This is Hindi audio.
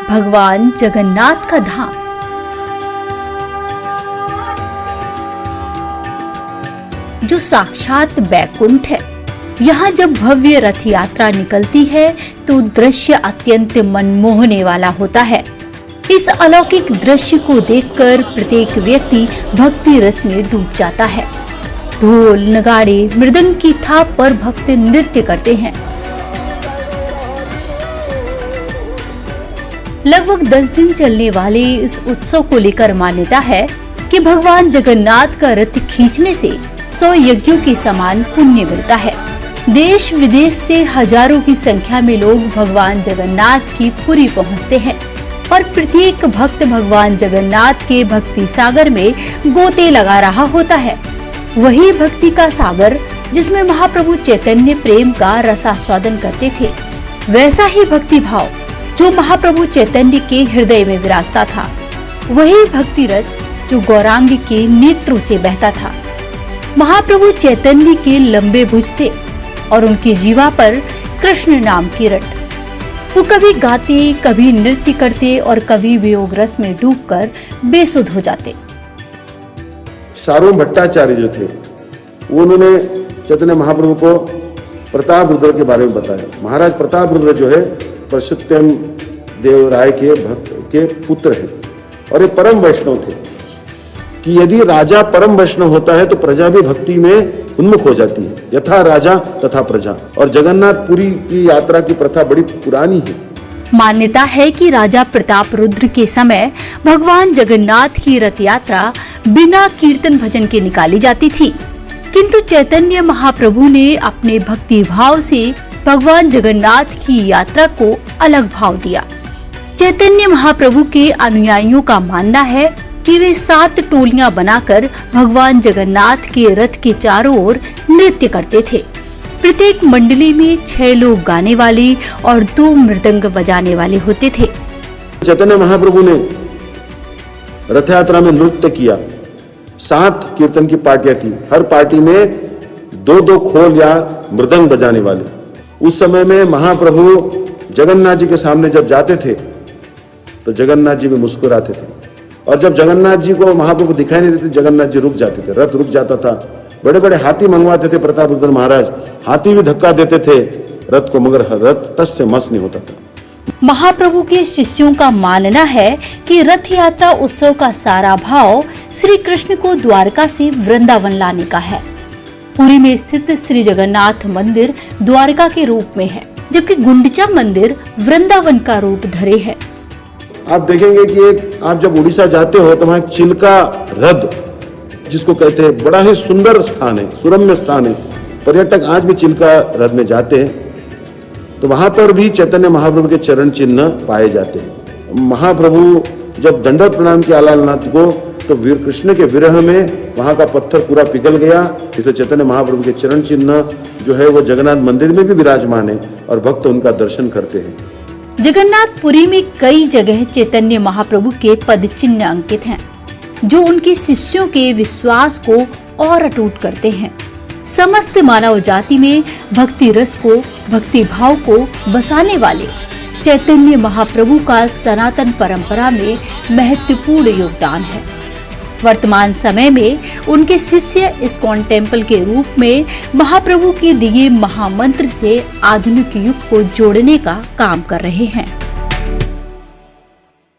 भगवान जगन्नाथ का धाम। जो साक्षात बैकुंठ है। यहाँ जब भव्य रथ यात्रा निकलती है तो दृश्य अत्यंत मनमोहने वाला होता है। इस अलौकिक दृश्य को देखकर प्रत्येक व्यक्ति भक्ति रस में डूब जाता है। ढोल, नगाड़े, मृदंग की थाप पर भक्त नृत्य करते हैं। लगभग 10 दिन चलने वाले इस उत्सव को लेकर मान्यता है कि भगवान जगन्नाथ का रथ खींचने से 100 यज्ञों के समान पुण्य मिलता है। देश विदेश से हजारों की संख्या में लोग भगवान जगन्नाथ की पुरी पहुंचते हैं और प्रत्येक भक्त भगवान जगन्नाथ के भक्ति सागर में गोते लगा रहा होता है। वही भक्ति का सागर जिसमें महाप्रभु चैतन्य प्रेम का रसास्वादन करते थे, वैसा ही भक्ति भाव जो महाप्रभु चैतन्य के हृदय में विराजता था, वही भक्ति रस जो गौरांग के नेत्रों से बहता था। महाप्रभु चैतन्य के लंबे भुज थे और उनकी जीवा पर कृष्ण नाम की रट। वो कभी गाते, कभी नृत्य करते और कभी वियोग रस में डूबकर बेसुध हो जाते। सार्वभौम भट्टाचार्य जो थे, उन्होंने चैतन्य महाप्रभु को प्रताप रुद्र के बारे में बताया। महाराज प्रताप रुद्र जो है परशुत्तम देव राय के भक्त के पुत्र हैं और ये परम वैष्णव थे कि यदि राजा परम वैष्णव होता है तो प्रजा भी भक्ति में उन्मुख हो जाती है। यथा राजा तथा प्रजा। और जगन्नाथपुरी की यात्रा की प्रथा बड़ी पुरानी है। मान्यता है कि राजा प्रताप रुद्र के समय भगवान जगन्नाथ की रथ यात्रा बिना कीर्तन भजन के निकाली जाती थी, किंतु चैतन्य महाप्रभु ने अपने भक्ति भाव से भगवान जगन्नाथ की यात्रा को अलग भाव दिया। चैतन्य महाप्रभु के अनुयायियों का मानना है कि वे 7 टोलियां बनाकर भगवान जगन्नाथ के रथ के चारों ओर नृत्य करते थे। प्रत्येक मंडली में 6 लोग गाने वाले और 2 मृदंग बजाने वाले होते थे। चैतन्य महाप्रभु ने रथ यात्रा में नृत्य किया। 7 कीर्तन की पार्टियां थी। हर पार्टी में 2-2 खोल या मृदंग बजाने वाले। उस समय में महाप्रभु जगन्नाथ जी के सामने जब जाते थे तो जगन्नाथ जी भी मुस्कुराते थे और जब जगन्नाथ जी को महाप्रभु दिखाई नहीं देते, जगन्नाथ जी रुक जाते थे, रथ रुक जाता था। बड़े बड़े हाथी मंगवाते थे प्रताप रुद्र महाराज, हाथी भी धक्का देते थे रथ को, मगर रथ टस से मस नहीं होता था। महाप्रभु के शिष्यों का मानना है कि रथ यात्रा उत्सव का सारा भाव श्री कृष्ण को द्वारका से वृंदावन लाने का है। पुरी में स्थित श्री जगन्नाथ मंदिर द्वारका के रूप में है, जबकि गुंडिचा मंदिर वृंदावन का रूप धरे है। आप देखेंगे कि आप जब उड़ीसा जाते हो तो वहां चिल्का हृद जिसको कहते हैं, बड़ा ही सुंदर स्थान है, सुरम्य स्थान है। पर्यटक आज भी चिल्का हृद में जाते हैं तो वहां पर भी चैतन्य महाप्रभु के चरण चिन्ह पाए जाते हैं। महाप्रभु जब दंडवत प्रणाम किया लालनाथ को तो वीर कृष्ण के विरह में वहां का पत्थर पूरा पिघल गया। इसलिए चैतन्य महाप्रभु के चरण चिन्ह जो है वो जगन्नाथ मंदिर में भी विराजमान है और भक्त उनका दर्शन करते हैं। जगन्नाथपुरी में कई जगह चैतन्य महाप्रभु के पद चिन्ह अंकित हैं, जो उनके शिष्यों के विश्वास को और अटूट करते हैं। समस्त मानव जाति में भक्ति रस को, भक्ति भाव को बसाने वाले चैतन्य महाप्रभु का सनातन परंपरा में महत्वपूर्ण योगदान है। वर्तमान समय में उनके शिष्य इस्कॉन टेम्पल के रूप में महाप्रभु के दिए महामंत्र से आधुनिक युग को जोड़ने का काम कर रहे हैं।